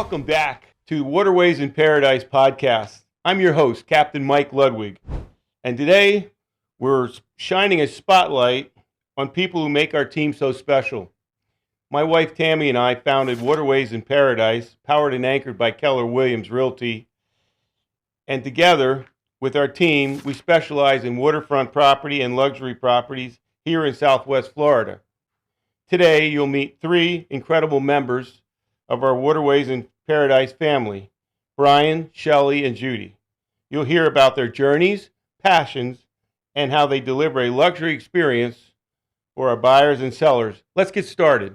Welcome back to Waterways in Paradise podcast. I'm your host, Captain Mike Ludwig, and today we're shining a spotlight on people who make our team so special. My wife Tammy and I founded Waterways in Paradise, powered and anchored by Keller Williams Realty, and together with our team, we specialize in waterfront property and luxury properties here in Southwest Florida. Today, you'll meet three incredible members of our Waterways in Paradise family, Brian, Shelley, and Judy. You'll hear about their journeys, passions, and how they deliver a luxury experience for our buyers and sellers. Let's get started.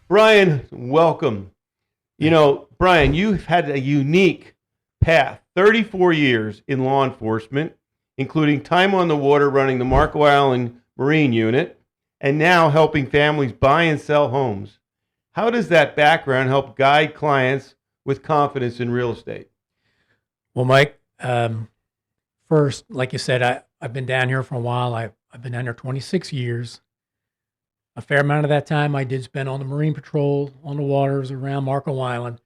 Brian, welcome. You know, Brian, you've had a unique path, 34 years in law enforcement, including time on the water running the Marco Island Marine Unit, and now helping families buy and sell homes. How does that background help guide clients with confidence in real estate? Well, Mike, first, like you said, I've been down here for a while. I've been down here 26 years. A fair amount of that time I did spend on the Marine Patrol on the waters around Marco Island.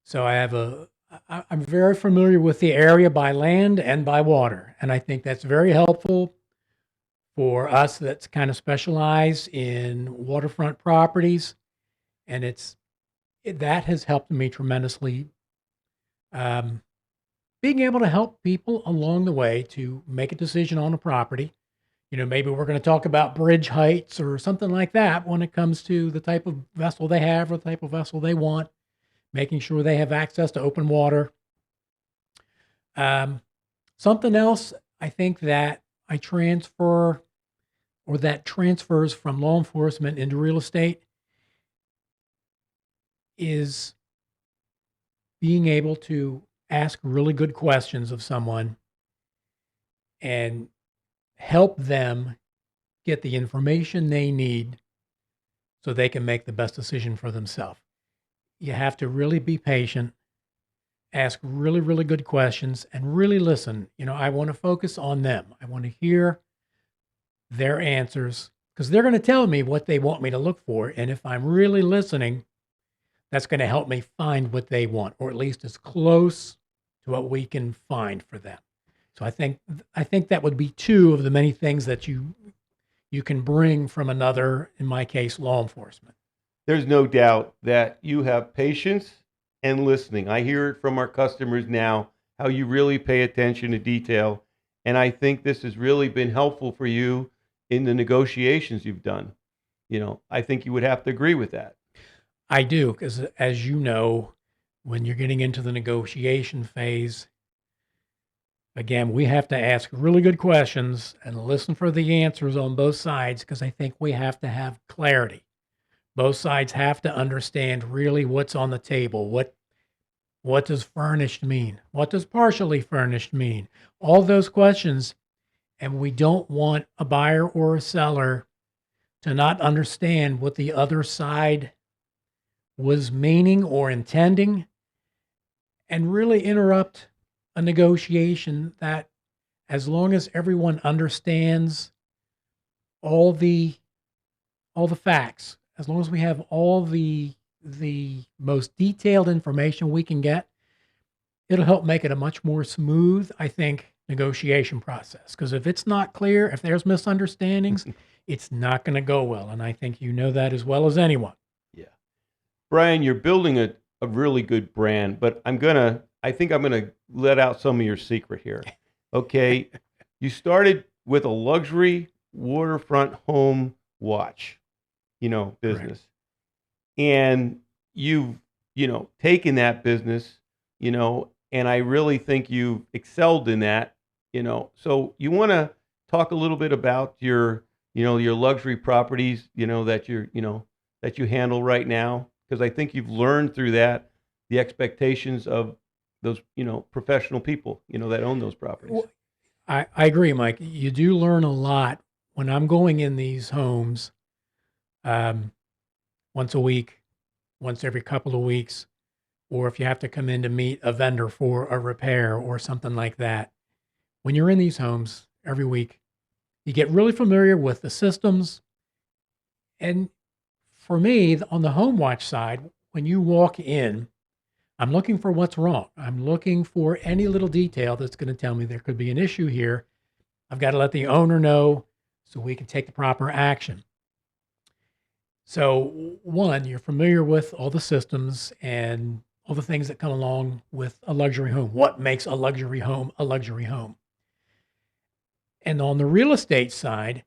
So I'm very familiar with the area by land and by water. And I think that's very helpful for us that's kind of specialized in waterfront properties. And that has helped me tremendously, being able to help people along the way to make a decision on a property. You know, maybe we're going to talk about bridge heights or something like that when it comes to the type of vessel they have or the type of vessel they want, making sure they have access to open water. Something else I think that I transfer or that transfers from law enforcement into real estate is being able to ask really good questions of someone and help them get the information they need so they can make the best decision for themselves. You have to really be patient, ask really, really good questions, and really listen. You know, I want to focus on them. I want to hear their answers because they're going to tell me what they want me to look for. And if I'm really listening, that's going to help me find what they want, or at least as close to what we can find for them. So I think that would be two of the many things that you can bring from another, in my case, law enforcement. There's no doubt that you have patience and listening. I hear it from our customers now, how you really pay attention to detail. And I think this has really been helpful for you in the negotiations you've done. You know, I think you would have to agree with that. I do, because as you know, when you're getting into the negotiation phase, again, we have to ask really good questions and listen for the answers on both sides because I think we have to have clarity. Both sides have to understand really what's on the table. What does furnished mean? What does partially furnished mean? All those questions, and we don't want a buyer or a seller to not understand what the other side was meaning or intending and really interrupt a negotiation that, as long as everyone understands all the facts, as long as we have all the most detailed information we can get, it'll help make it a much more smooth, I think, negotiation process. Because if it's not clear, if there's misunderstandings, it's not going to go well. And I think you know that as well as anyone. Yeah. Brian, you're building a really good brand, but I think I'm gonna let out some of your secret here. Okay. You started with a luxury waterfront home watch, business. Correct. And you've, taken that business, and I really think you've excelled in that, So you want to talk a little bit about your luxury properties, that you handle right now? Because I think you've learned through that the expectations of those, professional people, that own those properties. Well, I agree, Mike. You do learn a lot when I'm going in these homes once a week, once every couple of weeks, or if you have to come in to meet a vendor for a repair or something like that. When you're in these homes every week, you get really familiar with the systems. And for me, on the home watch side, when you walk in, I'm looking for what's wrong. I'm looking for any little detail that's going to tell me there could be an issue here. I've got to let the owner know so we can take the proper action. So, one, you're familiar with all the systems and all the things that come along with a luxury home. What makes a luxury home a luxury home? And on the real estate side,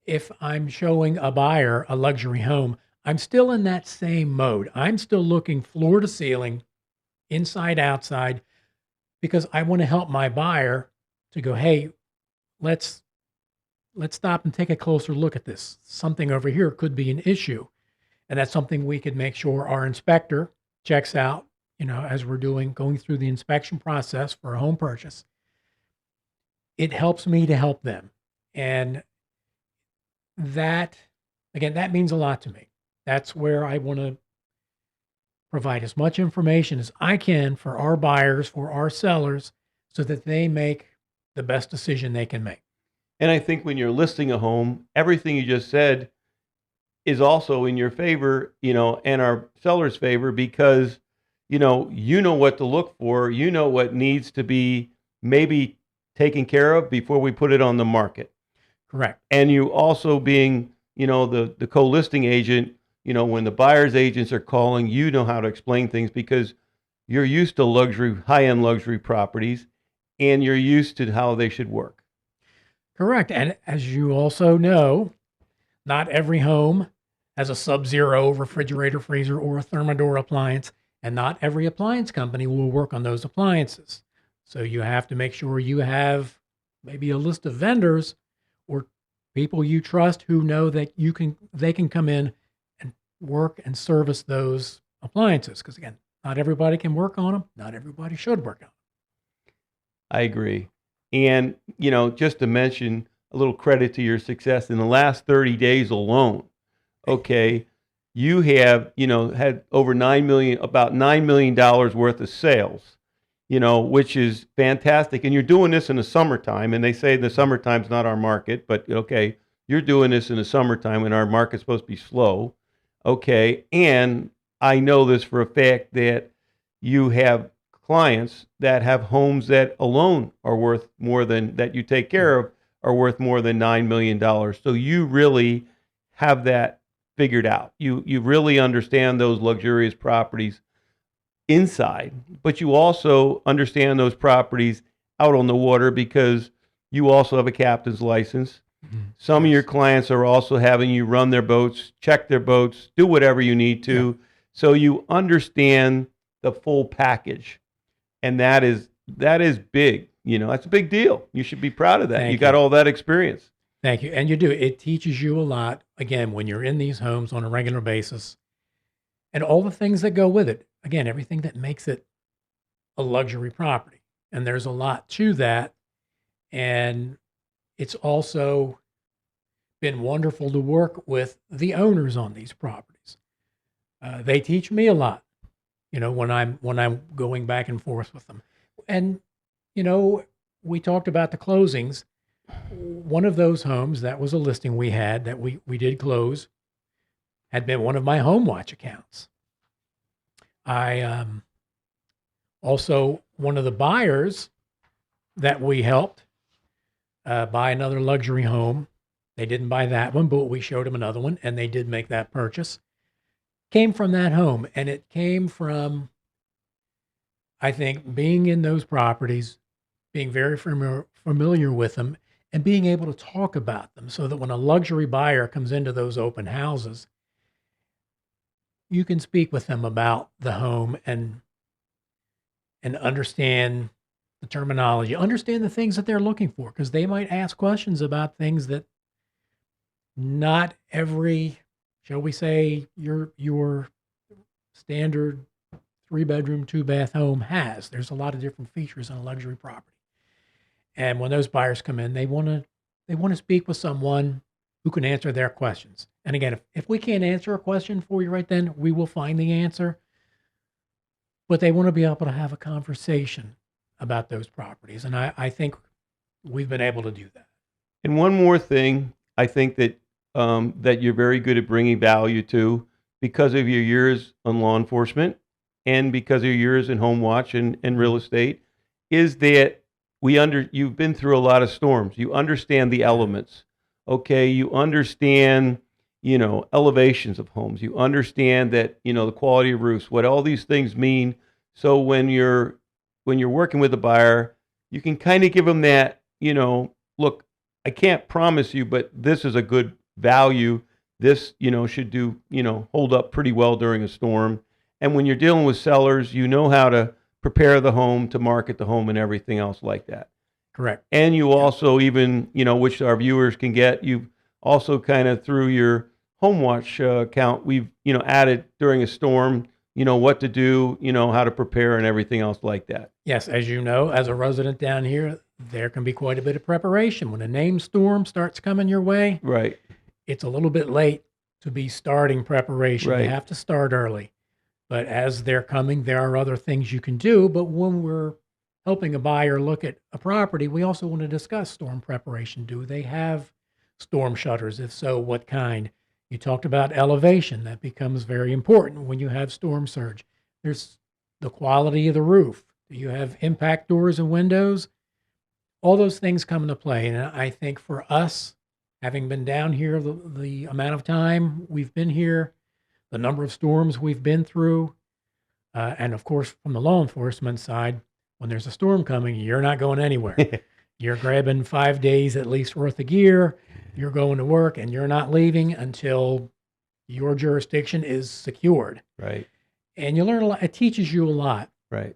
if I'm showing a buyer a luxury home, I'm still in that same mode. I'm still looking floor to ceiling, inside, outside, because I want to help my buyer to go, hey, let's stop and take a closer look at this. Something over here could be an issue. And that's something we could make sure our inspector checks out, as we're going through the inspection process for a home purchase. It helps me to help them. And that, again, that means a lot to me. That's where I want to provide as much information as I can for our buyers, for our sellers, so that they make the best decision they can make. And I think when you're listing a home, everything you just said is also in your favor, and our seller's favor, because, you know what to look for, what needs to be maybe taken care of before we put it on the market. Correct. And you also being, the co-listing agent, when the buyer's agents are calling, you know how to explain things because you're used to high-end luxury properties, and you're used to how they should work. Correct. And as you also know, not every home has a Sub-Zero refrigerator, freezer, or a Thermador appliance, and not every appliance company will work on those appliances. So you have to make sure you have maybe a list of vendors or people you trust who know that they can come in and work and service those appliances. Because again, not everybody can work on them. Not everybody should work on them. I agree. And, just to mention a little credit to your success in the last 30 days alone, okay, you have, had over about $9 million worth of sales, which is fantastic. And you're doing this in the summertime. And they say the summertime's not our market, but okay, you're doing this in the summertime when our market's supposed to be slow. Okay. And I know this for a fact that you have clients that have homes that alone are worth more than that you take care of are worth more than $9 million. So you really have that figured out. You really understand those luxurious properties inside, but you also understand those properties out on the water because you also have a captain's license. Mm-hmm. Some of your clients are also having you run their boats, check their boats, do whatever you need to. Yeah. So you understand the full package. And that is big. That's a big deal. You should be proud of that. You got all that experience. Thank you. And you do. It teaches you a lot, again, when you're in these homes on a regular basis and all the things that go with it. Again, everything that makes it a luxury property. And there's a lot to that. And it's also been wonderful to work with the owners on these properties. They teach me a lot, when I'm going back and forth with them. And, we talked about the closings. One of those homes, that was a listing we had that we did close, had been one of my home watch accounts. I also, one of the buyers that we helped buy another luxury home, they didn't buy that one, but we showed them another one, and they did make that purchase, came from that home. And it came from, I think, being in those properties, being very familiar with them, and being able to talk about them so that when a luxury buyer comes into those open houses, you can speak with them about the home and understand the terminology, understand the things that they're looking for, because they might ask questions about things that not every, shall we say, your standard 3-bedroom, 2-bath home has. There's a lot of different features in a luxury property. And when those buyers come in, they want to speak with someone who can answer their questions. And again, if we can't answer a question for you right then, we will find the answer. But they want to be able to have a conversation about those properties. And I think we've been able to do that. And one more thing, I think that that you're very good at bringing value to because of your years on law enforcement and because of your years in home watch and real estate, is that you've been through a lot of storms. You understand the elements. Okay, you understand, elevations of homes. You understand that, the quality of roofs, what all these things mean. So when you're working with a buyer, you can kind of give them that, look, I can't promise you, but this is a good value. This, should do, hold up pretty well during a storm. And when you're dealing with sellers, you know how to prepare the home, to market the home and everything else like that. Correct. And you also even, which our viewers can get, you also kind of through your home watch account, we've, added during a storm, what to do, how to prepare and everything else like that. Yes, as you know, as a resident down here, there can be quite a bit of preparation. When a named storm starts coming your way, Right. it's a little bit late to be starting preparation. Right. You have to start early. But as they're coming, there are other things you can do. But when we're helping a buyer look at a property, we also want to discuss storm preparation. Do they have storm shutters? If so, what kind? You talked about elevation. That becomes very important when you have storm surge. There's the quality of the roof. Do you have impact doors and windows? All those things come into play. And I think for us, having been down here the amount of time we've been here, the number of storms we've been through, and of course, from the law enforcement side, when there's a storm coming, you're not going anywhere. You're grabbing 5 days at least worth of gear. You're going to work and you're not leaving until your jurisdiction is secured. Right. And you learn a lot. It teaches you a lot. Right.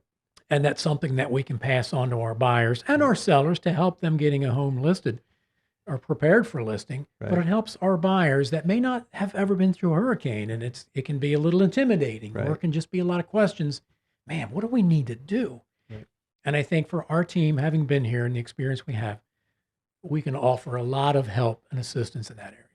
And that's something that we can pass on to our buyers and our sellers to help them getting a home listed or prepared for listing. But Right. it helps our buyers that may not have ever been through a hurricane, and it can be a little intimidating, or Right. it can just be a lot of questions. Man, what do we need to do? Right. And I think for our team, having been here and the experience we have, we can offer a lot of help and assistance in that area.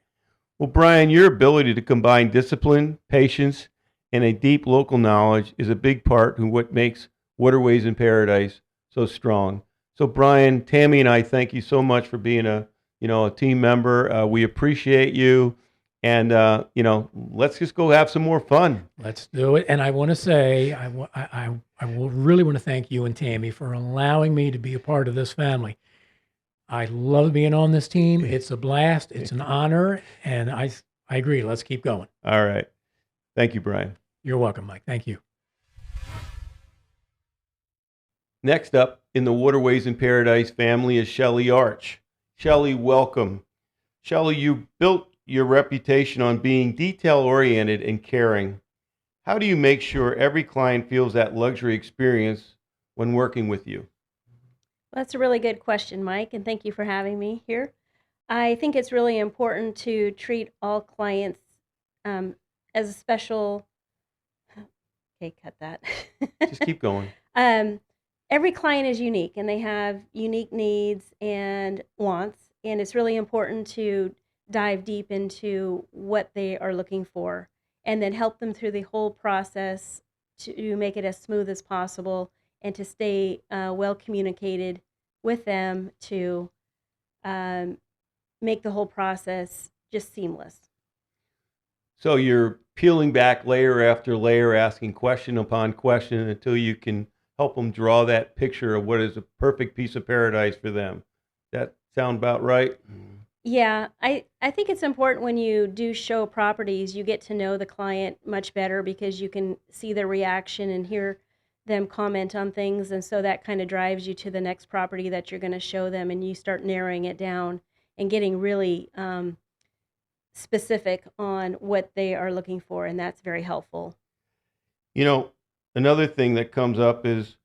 Well, Brian, your ability to combine discipline, patience, and a deep local knowledge is a big part of what makes Waterways in Paradise so strong. So, Brian, Tammy, and I thank you so much for being a team member. We appreciate you, and let's just go have some more fun. Let's do it. And I want to say, I will really want to thank you and Tammy for allowing me to be a part of this family. I love being on this team. It's a blast. It's an honor. And I agree. Let's keep going. All right. Thank you, Brian. You're welcome, Mike. Thank you. Next up in the Waterways in Paradise family is Shelley Arch. Shelley, welcome. Shelley, you built your reputation on being detail-oriented and caring. How do you make sure every client feels that luxury experience when working with you? That's a really good question, Mike, and thank you for having me here. I think it's really important to treat all clients as a special. Okay, cut that. Just keep going. Every client is unique, and they have unique needs and wants, and it's really important to dive deep into what they are looking for, and then help them through the whole process to make it as smooth as possible, and to stay well communicated with them to make the whole process just seamless. So you're peeling back layer after layer, asking question upon question until you can help them draw that picture of what is a perfect piece of paradise for them. That sound about right? Yeah, I think it's important when you do show properties, you get to know the client much better because you can see their reaction and hear them comment on things. And so that kind of drives you to the next property that you're going to show them, and you start narrowing it down and getting really specific on what they are looking for. And that's very helpful. Another thing that comes up is,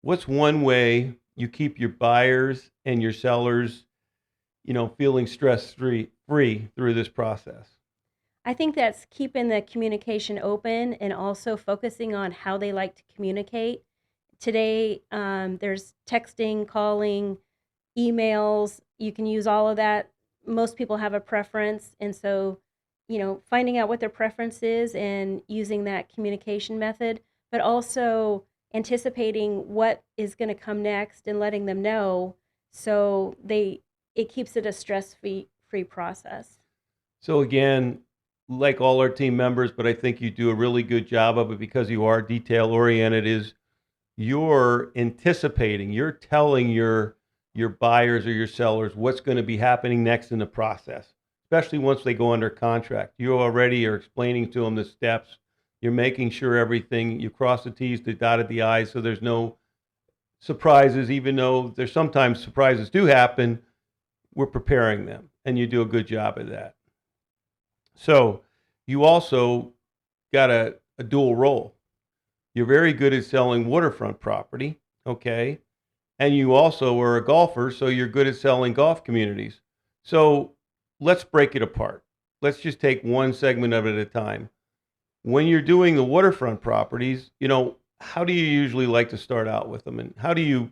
what's one way you keep your buyers and your sellers feeling stress-free through this process? I think that's keeping the communication open and also focusing on how they like to communicate. Today, there's texting, calling, emails. You can use all of that. Most people have a preference. And so, finding out what their preference is and using that communication method, but also anticipating what is going to come next and letting them know, so it keeps it a stress-free process. So again, like all our team members, but I think you do a really good job of it because you are detail oriented, is you're anticipating, you're telling your buyers or your sellers what's going to be happening next in the process, especially once they go under contract. You already are explaining to them the steps. You're making sure everything, you cross the T's, to dotted the I's, so there's no surprises, even though there's sometimes surprises do happen. We're preparing them, and you do a good job of that. So you also got a dual role. You're very good at selling waterfront property, okay? And you also are a golfer, so you're good at selling golf communities. So let's break it apart. Let's just take one segment of it at a time. When you're doing the waterfront properties, how do you usually like to start out with them? And how do you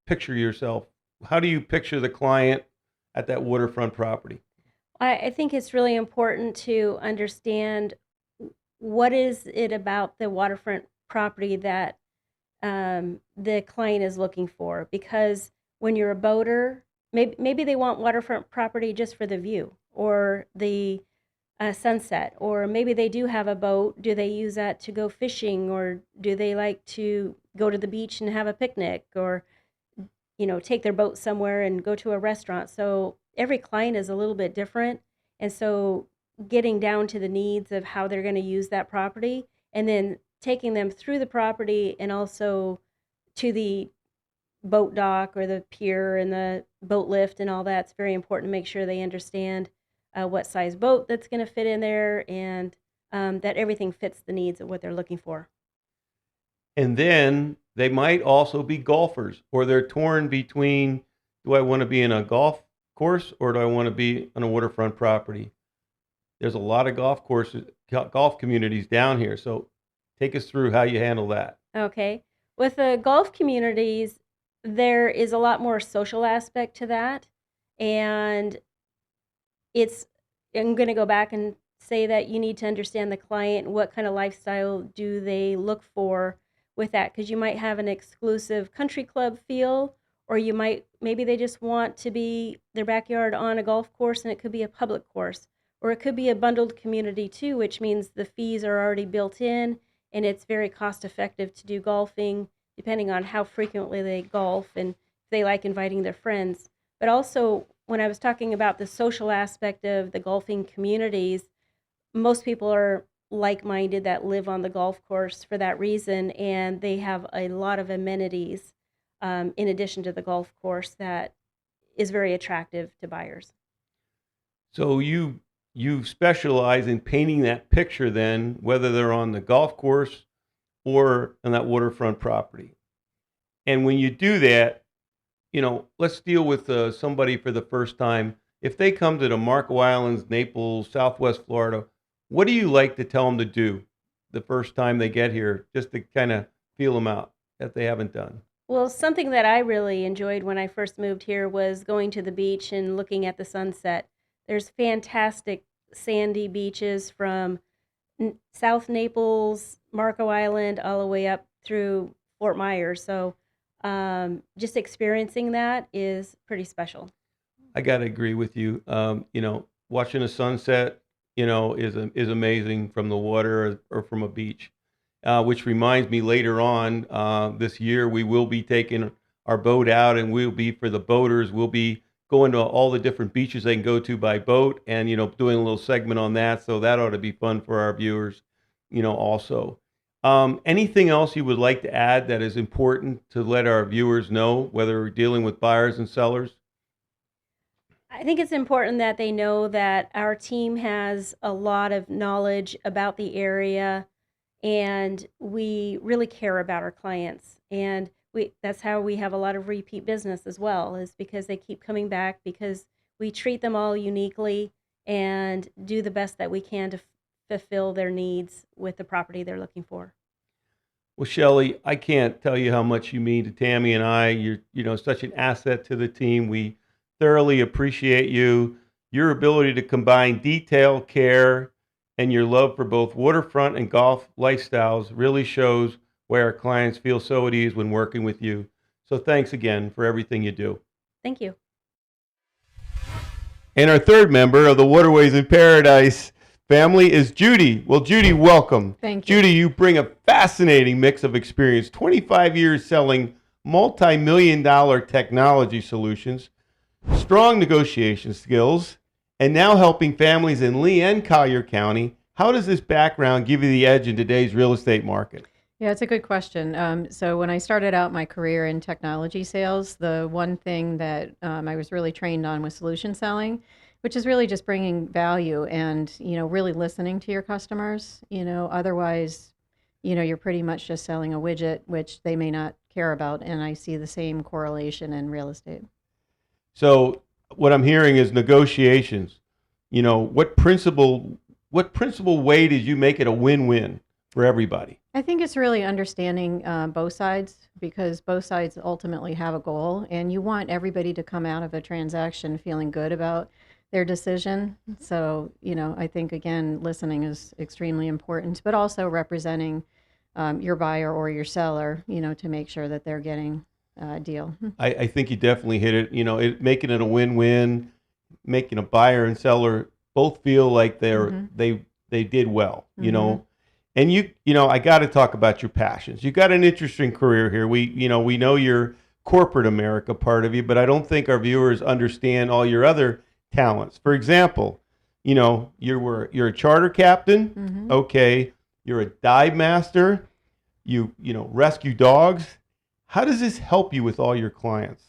picture yourself? How do you picture the client at that waterfront property? I think it's really important to understand what is it about the waterfront property that the client is looking for. Because when you're a boater, maybe they want waterfront property just for the view or the sunset, or maybe they do have a boat. Do they use that to go fishing, or do they like to go to the beach and have a picnic, or take their boat somewhere and go to a restaurant? So every client is a little bit different, and so getting down to the needs of how they're going to use that property, and then taking them through the property and also to the boat dock or the pier and the boat lift and all that's very important to make sure they understand what size boat that's going to fit in there, and that everything fits the needs of what they're looking for. And then they might also be golfers, or they're torn between, do I want to be in a golf course or do I want to be on a waterfront property? There's a lot of golf communities down here. So take us through how you handle that. Okay. With the golf communities, there is a lot more social aspect to that. And I'm going to go back and say that you need to understand the client. What kind of lifestyle do they look for with that? Because you might have an exclusive country club feel, or maybe they just want to be their backyard on a golf course, and it could be a public course, or it could be a bundled community too, which means the fees are already built in, and it's very cost effective to do golfing depending on how frequently they golf and if they like inviting their friends. But also, when I was talking about the social aspect of the golfing communities, most people are like-minded that live on the golf course for that reason, and they have a lot of amenities in addition to the golf course that is very attractive to buyers. So you specialize in painting that picture then, whether they're on the golf course or on that waterfront property. And when you do that, let's deal with somebody for the first time. If they come to the Marco Islands, Naples, Southwest Florida, what do you like to tell them to do the first time they get here, just to kind of feel them out that they haven't done? Well, something that I really enjoyed when I first moved here was going to the beach and looking at the sunset. There's fantastic sandy beaches from South Naples, Marco Island, all the way up through Fort Myers. So just experiencing that is pretty special. I got to agree with you. Watching a sunset, is amazing from the water or from a beach. Which reminds me, later on this year, we will be taking our boat out, and we'll be, for the boaters, we'll be going to all the different beaches they can go to by boat, and doing a little segment on that. So that ought to be fun for our viewers, also. Anything else you would like to add that is important to let our viewers know, whether we're dealing with buyers and sellers? I think it's important that they know that our team has a lot of knowledge about the area, and we really care about our clients. And that's how we have a lot of repeat business as well, is because they keep coming back, because we treat them all uniquely and do the best that we can to fulfill their needs with the property they're looking for. Well, Shelley, I can't tell you how much you mean to Tammy and I. You're such an asset to the team. We thoroughly appreciate you, your ability to combine detail, care, and your love for both waterfront and golf lifestyles really shows why our clients feel so at ease when working with you. So thanks again for everything you do. Thank you. And our third member of the Waterways in Paradise family is Judy. Well, Judy, welcome. Thank you. Judy, you bring a fascinating mix of experience, 25 years selling multi-million-dollar technology solutions, strong negotiation skills, and now helping families in Lee and Collier County. How does this background give you the edge in today's real estate market? Yeah, it's a good question. So when I started out my career in technology sales, the one thing that I was really trained on was solution selling, which is really just bringing value and, really listening to your customers. Otherwise, you're pretty much just selling a widget, which they may not care about. And I see the same correlation in real estate. So what I'm hearing is negotiations. What principle way did you make it a win-win for everybody? I think it's really understanding both sides, because both sides ultimately have a goal, and you want everybody to come out of a transaction feeling good about their decision. So, I think, again, listening is extremely important, but also representing your buyer or your seller, to make sure that they're getting a deal. I think you definitely hit it. Making it a win-win, making a buyer and seller both feel like they did well. And I got to talk about your passions. You got an interesting career here. We know your corporate America part of you, but I don't think our viewers understand all your other talents. For example, you're a charter captain. Okay, you're a dive master. You rescue dogs. How does this help you with all your clients?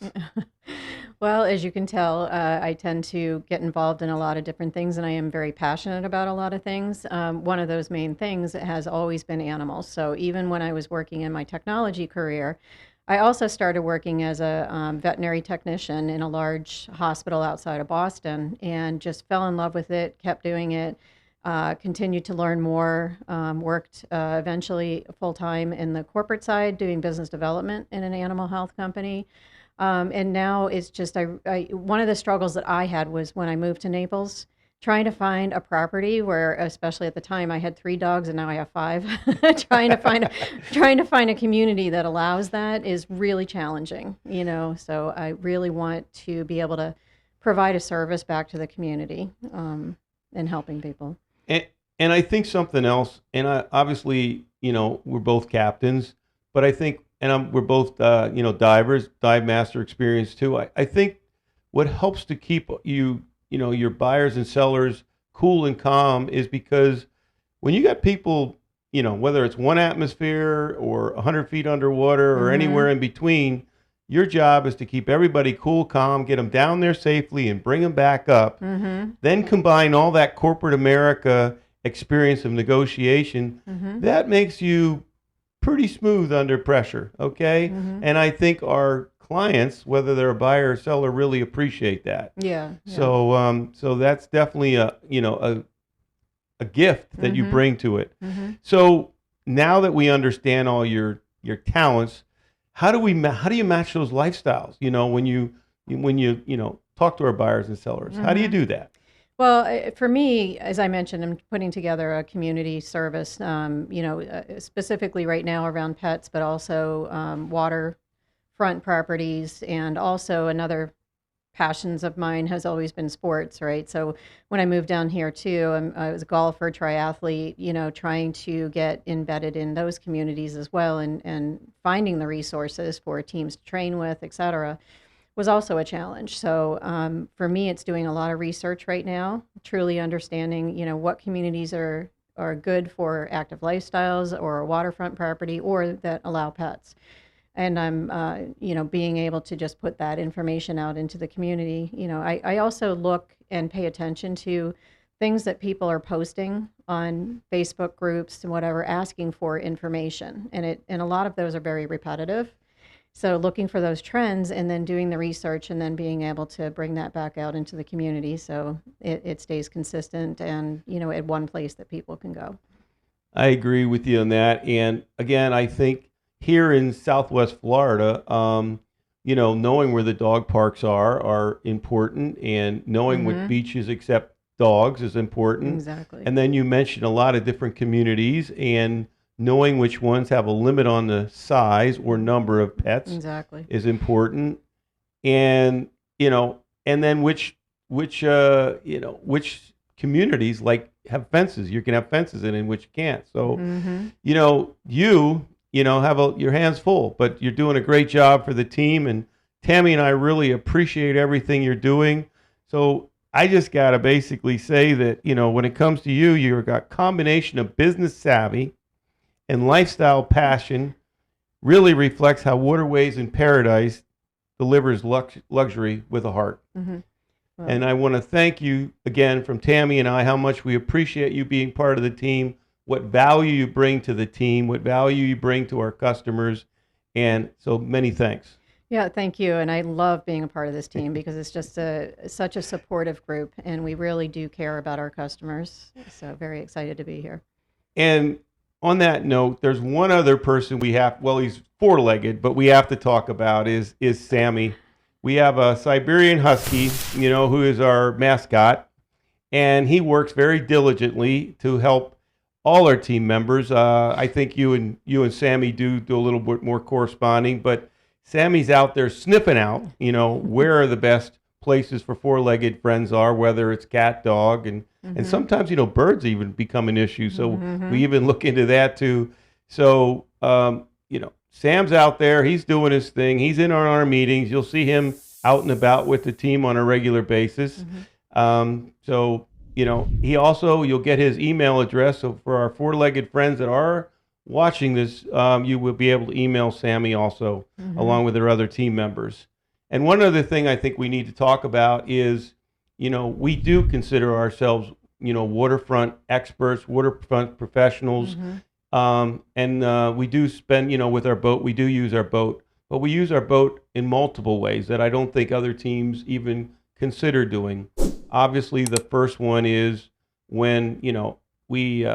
Well, as you can tell, I tend to get involved in a lot of different things, and I am very passionate about a lot of things. One of those main things has always been animals. So even when I was working in my technology career, I also started working as a veterinary technician in a large hospital outside of Boston, and just fell in love with it, kept doing it, continued to learn more, worked eventually full-time in the corporate side doing business development in an animal health company. And now it's just, one of the struggles that I had was when I moved to Naples, trying to find a property where, especially at the time, I had 3 dogs and now I have 5. trying to find a community that allows that is really challenging, So I really want to be able to provide a service back to the community, and helping people. And I think something else, and obviously, we're both captains, but I think, we're both, divers, dive master experience too. I think what helps to keep your buyers and sellers cool and calm is because when you got people, whether it's one atmosphere or 100 feet underwater or anywhere in between, your job is to keep everybody cool, calm, get them down there safely and bring them back up. Then combine all that corporate America experience of negotiation. That makes you pretty smooth under pressure, okay? And I think our clients, whether they're a buyer or seller, really appreciate that. Yeah. So that's definitely a gift that you bring to it. So now that we understand all your talents, how do you match those lifestyles? When you talk to our buyers and sellers, how do you do that? Well, for me, as I mentioned, I'm putting together a community service, specifically right now around pets, but also waterfront properties, and also another passions of mine has always been sports, right? So when I moved down here too, I was a golfer, triathlete, trying to get embedded in those communities as well, and finding the resources for teams to train with, et cetera, was also a challenge. So for me, it's doing a lot of research right now, truly understanding, what communities are good for active lifestyles or a waterfront property or that allow pets. And I'm, being able to just put that information out into the community. I also look and pay attention to things that people are posting on Facebook groups and whatever, asking for information. And a lot of those are very repetitive. So looking for those trends and then doing the research and then being able to bring that back out into the community so it stays consistent and, at one place that people can go. I agree with you on that. And again, I think here in Southwest Florida, knowing where the dog parks are important, and knowing what beaches accept dogs is important. Exactly. And then you mentioned a lot of different communities, and knowing which ones have a limit on the size or number of pets is important. And, and then which communities like have fences. You can have fences in which you can't. So, Mm-hmm. you know, have your hands full, but you're doing a great job for the team. And Tammy and I really appreciate everything you're doing. So I just got to basically say that, you know, when it comes to you, you've got a combination of business savvy and lifestyle passion really reflects how Waterways in Paradise delivers luxury with a heart. Mm-hmm. Well, And I want to thank you again from Tammy and I, how much we appreciate you being part of the team, what value you bring to the team, what value you bring to our customers. And so many thanks. yeah, thank you. And I love being a part of this team because it's just such a supportive group, and we really do care about our customers. So very excited to be here. And on that note, there's one other person we have, well, he's four-legged, but we have to talk about is Sammy. We have a Siberian Husky, you know, who is our mascot, and he works very diligently to help all our team members. I think you and Sammy do a little bit more corresponding, but Sammy's out there sniffing out, you know, where are the best places for four-legged friends are, whether it's cat, dog, and sometimes, you know, birds even become an issue. So we even look into that too. So, you know, Sam's out there, he's doing his thing. He's in on our meetings. You'll see him out and about with the team on a regular basis. So, you know, you'll get his email address. So for our four-legged friends that are watching this, you will be able to email Sammy also, along with their other team members. And one other thing I think we need to talk about is, you know, we do consider ourselves, you know, waterfront experts, waterfront professionals. And we do spend, you know, with our boat, we do use our boat, but we use our boat in multiple ways that I don't think other teams even consider doing. Obviously, the first one is when, you know, we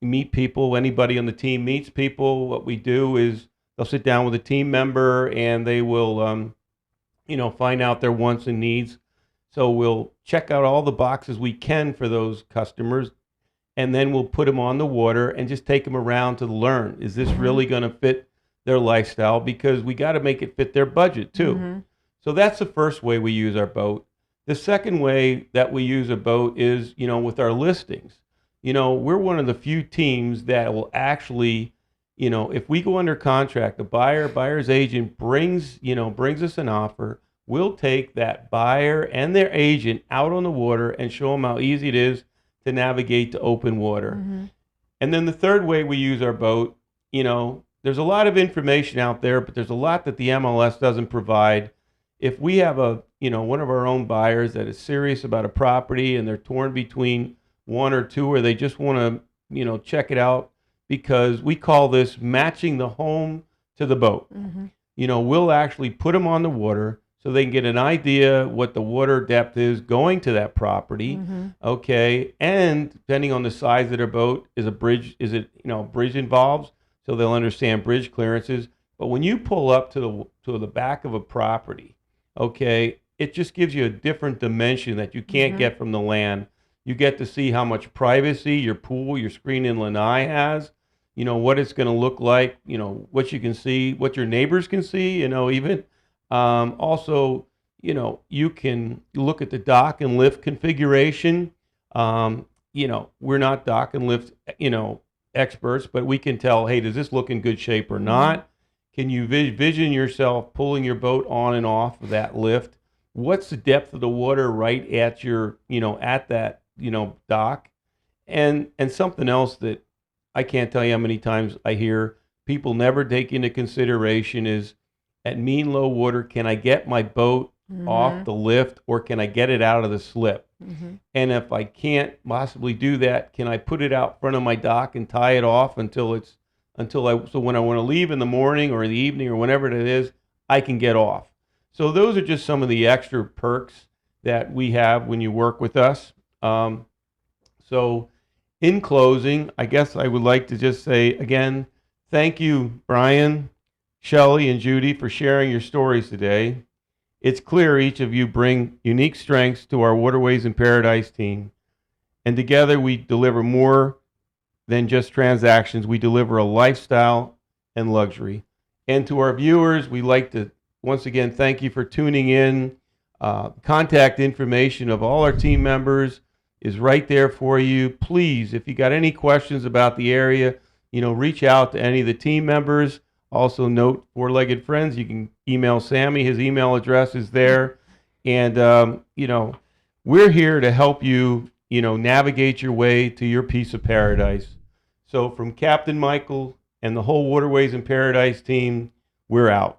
meet people, anybody on the team meets people, what we do is they'll sit down with a team member and they will, you know, find out their wants and needs. So we'll check out all the boxes we can for those customers, and then we'll put them on the water and just take them around to learn. Is this really going to fit their lifestyle? Because we got to make it fit their budget too. So that's the first way we use our boat. The second way that we use a boat is, you know, with our listings. You know, we're one of the few teams that will actually, you know, if we go under contract, the buyer's agent brings us an offer, we'll take that buyer and their agent out on the water and show them how easy it is to navigate to open water. And then the third way we use our boat, you know, there's a lot of information out there, but there's a lot that the MLS doesn't provide. If we have one of our own buyers that is serious about a property and they're torn between one or two, or they just want to, you know, check it out, because we call this matching the home to the boat. You know, we'll actually put them on the water so they can get an idea what the water depth is going to that property. Okay. And depending on the size of their boat, bridge involved? So they'll understand bridge clearances. But when you pull up to the back of a property, okay, it just gives you a different dimension that you can't get from the land. You get to see how much privacy your pool, your screen in lanai has, you know, what it's going to look like, you know, what you can see, what your neighbors can see, you know, even. Also, you know, you can look at the dock and lift configuration. You know, we're not dock and lift, you know, experts, but we can tell, hey, does this look in good shape or not? Can you vision yourself pulling your boat on and off of that lift? What's the depth of the water right at your, you know, at that, you know, dock? And something else that I can't tell you how many times I hear people never take into consideration is, at mean low water, can I get my boat off the lift, or can I get it out of the slip? And if I can't possibly do that, can I put it out front of my dock and tie it off so when I want to leave in the morning or in the evening or whenever it is, I can get off. So those are just some of the extra perks that we have when you work with us. So in closing, I guess I would like to just say again, thank you, Brian, Shelley, and Judy, for sharing your stories today. It's clear each of you bring unique strengths to our Waterways in Paradise team, and together we deliver more than just transactions. We deliver a lifestyle and luxury. And to our viewers, we'd like to once again thank you for tuning in. Contact information of all our team members, is right there for you. Please, if you got any questions about the area, reach out to any of the team members. Also note Four-Legged Friends, you can email Sammy. His email address is there. And, we're here to help you, navigate your way to your piece of paradise. So from Captain Michael and the whole Waterways in Paradise team, we're out.